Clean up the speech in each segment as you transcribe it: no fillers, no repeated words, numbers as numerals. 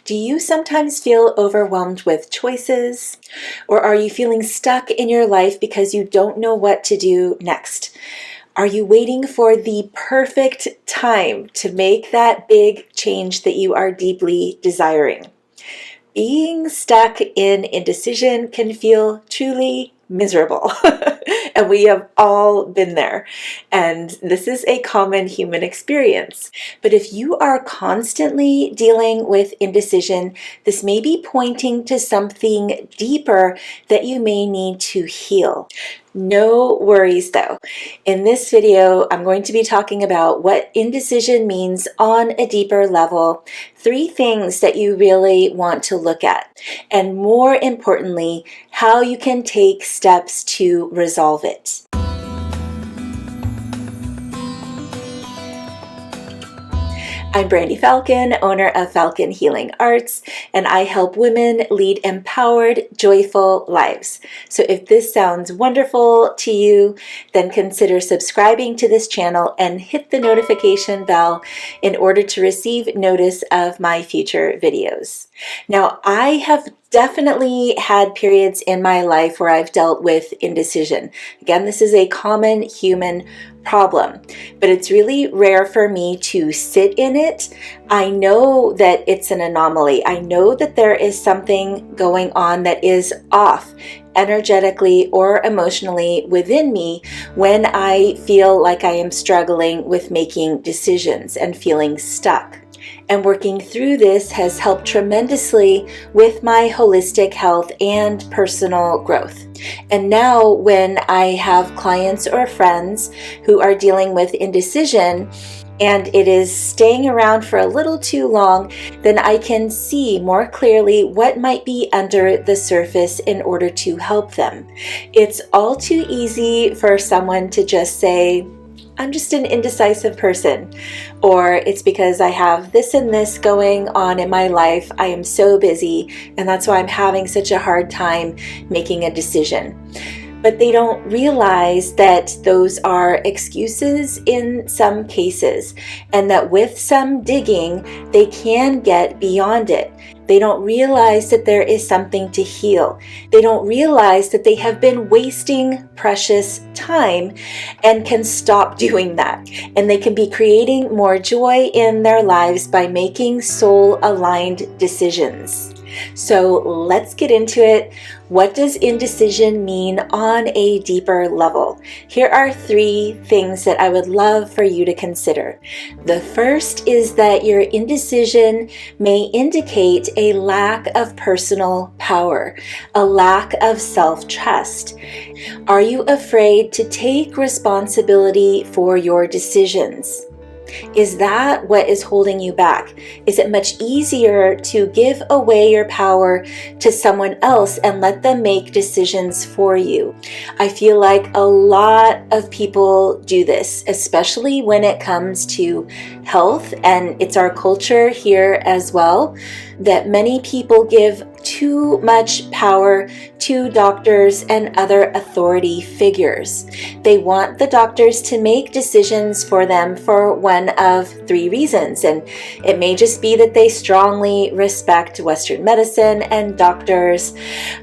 Do you sometimes feel overwhelmed with choices? Or are you feeling stuck in your life because you don't know what to do next? Are you waiting for the perfect time to make that big change that you are deeply desiring? Being stuck in indecision can feel truly miserable. And we have all been there. And this is a common human experience. But if you are constantly dealing with indecision, this may be pointing to something deeper that you may need to heal. No worries though. In this video, I'm going to be talking about what indecision means on a deeper level, 3 things that you really want to look at, and more importantly, how you can take steps to resolve it. I'm Brandy Falcon, owner of Falcon Healing Arts, and I help women lead empowered, joyful lives. So if this sounds wonderful to you, then consider subscribing to this channel and hit the notification bell in order to receive notice of my future videos. Now, I have definitely had periods in my life where I've dealt with indecision. Again, this is a common human problem, but it's really rare for me to sit in it. I know that it's an anomaly. I know that there is something going on that is off energetically or emotionally within me when I feel like I am struggling with making decisions and feeling stuck. And working through this has helped tremendously with my holistic health and personal growth. And now when I have clients or friends who are dealing with indecision, and it is staying around for a little too long, then I can see more clearly what might be under the surface in order to help them. It's all too easy for someone to just say, I'm just an indecisive person, or it's because I have this and this going on in my life. I am so busy, and that's why I'm having such a hard time making a decision. But they don't realize that those are excuses in some cases, and that with some digging, they can get beyond it. They don't realize that there is something to heal. They don't realize that they have been wasting precious time and can stop doing that. And they can be creating more joy in their lives by making soul-aligned decisions. So let's get into it. What does indecision mean on a deeper level? Here are 3 things that I would love for you to consider. The first is that your indecision may indicate a lack of personal power, a lack of self-trust. Are you afraid to take responsibility for your decisions? Is that what is holding you back? Is it much easier to give away your power to someone else and let them make decisions for you? I feel like a lot of people do this, especially when it comes to health, and it's our culture here as well, that many people give too much power to doctors and other authority figures. They want the doctors to make decisions for them for one of 3 reasons, and it may just be that they strongly respect Western medicine and doctors,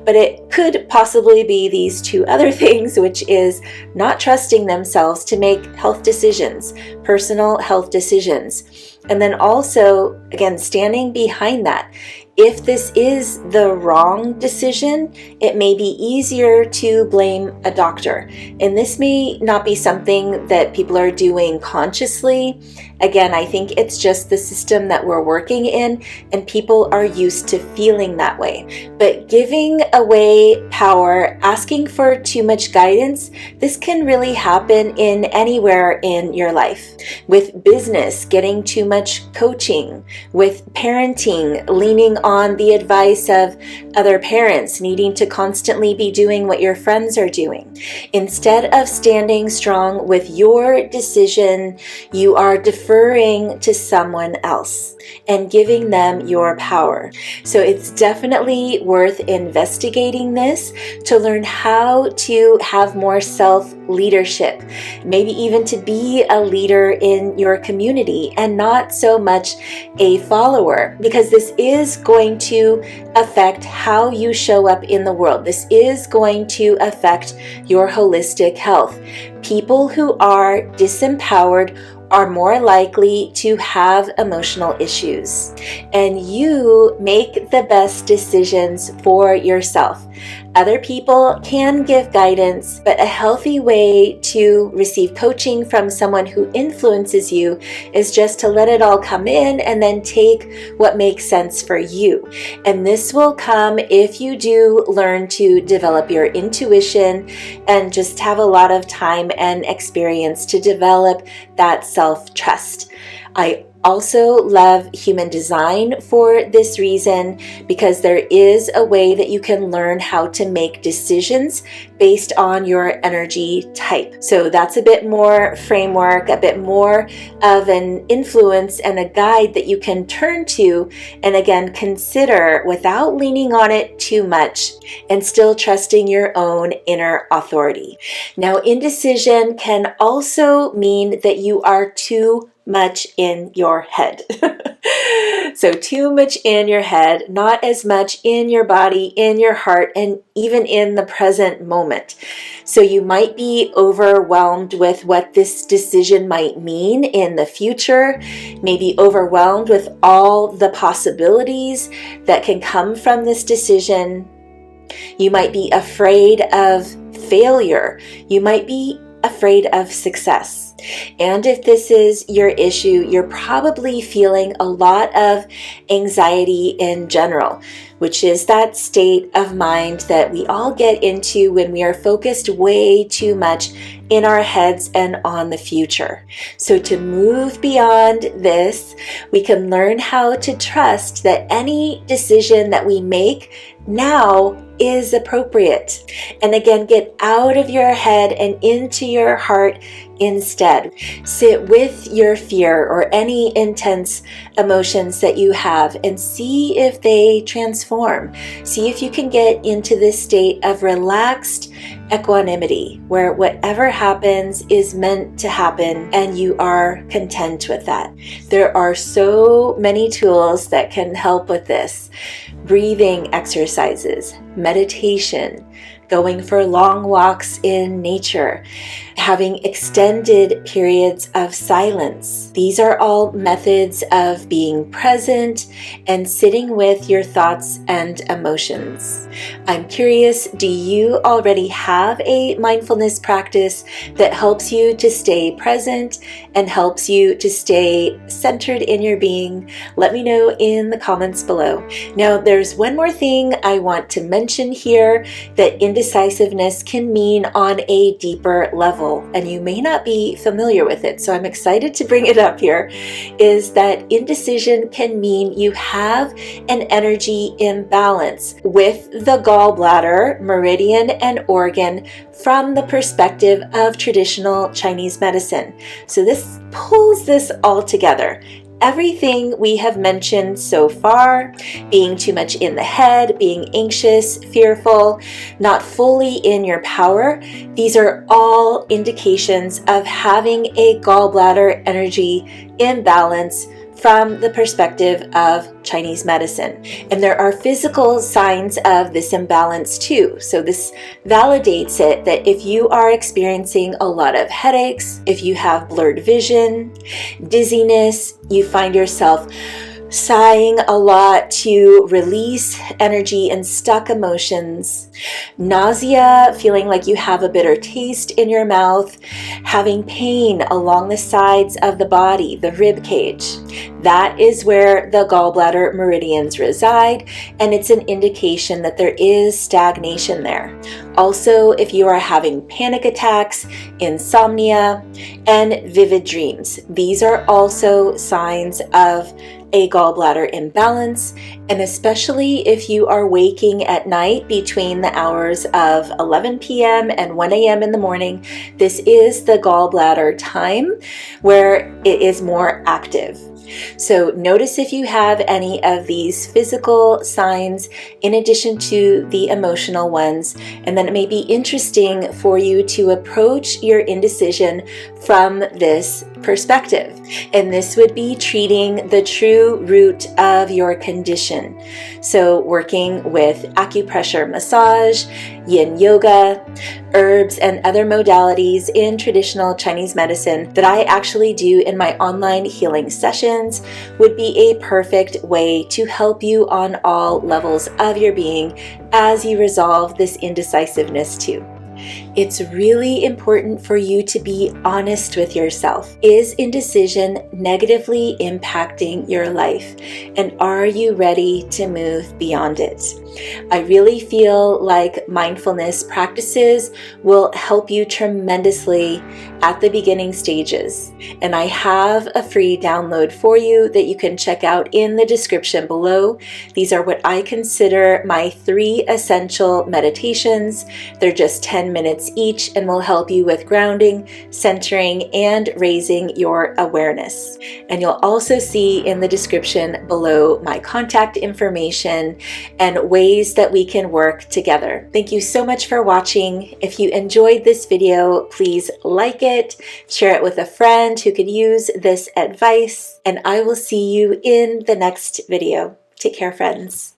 but it could possibly be these 2 other things, which is not trusting themselves to make health decisions, personal health decisions. And then also, again, standing behind that. If this is the wrong decision, it may be easier to blame a doctor. And this may not be something that people are doing consciously. Again, I think it's just the system that we're working in, and people are used to feeling that way. But giving away power, asking for too much guidance, this can really happen in anywhere in your life. With business, getting too much coaching. With parenting, leaning on the advice of other parents, needing to constantly be doing what your friends are doing. Instead of standing strong with your decision, you are deferring to someone else. and giving them your power. So it's definitely worth investigating this to learn how to have more self-leadership, maybe even to be a leader in your community and not so much a follower, because this is going to affect how you show up in the world. This is going to affect your holistic health. People who are disempowered are more likely to have emotional issues, and you make the best decisions for yourself. Other people can give guidance, but a healthy way to receive coaching from someone who influences you is just to let it all come in and then take what makes sense for you. And this will come if you do learn to develop your intuition and just have a lot of time and experience to develop that self-trust. I also love human design for this reason, because there is a way that you can learn how to make decisions based on your energy type. So that's a bit more framework, a bit more of an influence and a guide that you can turn to and again consider without leaning on it too much and still trusting your own inner authority. Now, indecision can also mean that you are too much in your head. So too much in your head, not as much in your body, in your heart, and even in the present moment. So you might be overwhelmed with what this decision might mean in the future, maybe overwhelmed with all the possibilities that can come from this decision. You might be afraid of failure. You might be afraid of success. And if this is your issue, you're probably feeling a lot of anxiety in general, which is that state of mind that we all get into when we are focused way too much in our heads and on the future. So to move beyond this, we can learn how to trust that any decision that we make now is appropriate. And again, get out of your head and into your heart instead. Sit with your fear or any intense emotions that you have and see if they transform. See if you can get into this state of relaxed equanimity, where whatever happens is meant to happen and you are content with that. There are so many tools that can help with this. Breathing exercises, meditation, going for long walks in nature, having extended periods of silence. These are all methods of being present and sitting with your thoughts and emotions. I'm curious, do you already have a mindfulness practice that helps you to stay present and helps you to stay centered in your being? Let me know in the comments below. Now, there's one more thing I want to mention here that indecisiveness can mean on a deeper level, and you may not be familiar with it, so I'm excited to bring it up here, is that indecision can mean you have an energy imbalance with the gallbladder, meridian, and organ from the perspective of traditional Chinese medicine. So this pulls this all together. Everything we have mentioned so far, being too much in the head, being anxious, fearful, not fully in your power, these are all indications of having a gallbladder energy imbalance from the perspective of Chinese medicine. And there are physical signs of this imbalance too. So this validates it that if you are experiencing a lot of headaches, if you have blurred vision, dizziness, you find yourself sighing a lot to release energy and stuck emotions, nausea, feeling like you have a bitter taste in your mouth, having pain along the sides of the body, the rib cage. That is where the gallbladder meridians reside, and it's an indication that there is stagnation there. Also, if you are having panic attacks, insomnia, and vivid dreams, these are also signs of a gallbladder imbalance, and especially if you are waking at night between the hours of 11 p.m. and 1 a.m. in the morning, this is the gallbladder time where it is more active. So notice if you have any of these physical signs in addition to the emotional ones, and then it may be interesting for you to approach your indecision from this perspective. And this would be treating the true root of your condition. So working with acupressure massage, yin yoga, herbs, and other modalities in traditional Chinese medicine that I actually do in my online healing sessions would be a perfect way to help you on all levels of your being as you resolve this indecisiveness too. It's really important for you to be honest with yourself. Is indecision negatively impacting your life? And are you ready to move beyond it? I really feel like mindfulness practices will help you tremendously at the beginning stages. And I have a free download for you that you can check out in the description below. These are what I consider my 3 essential meditations. They're just 10 minutes each and will help you with grounding, centering, and raising your awareness. And you'll also see in the description below my contact information and ways that we can work together. Thank you so much for watching. If you enjoyed this video, please like it, share it with a friend who could use this advice, and I will see you in the next video. Take care, friends.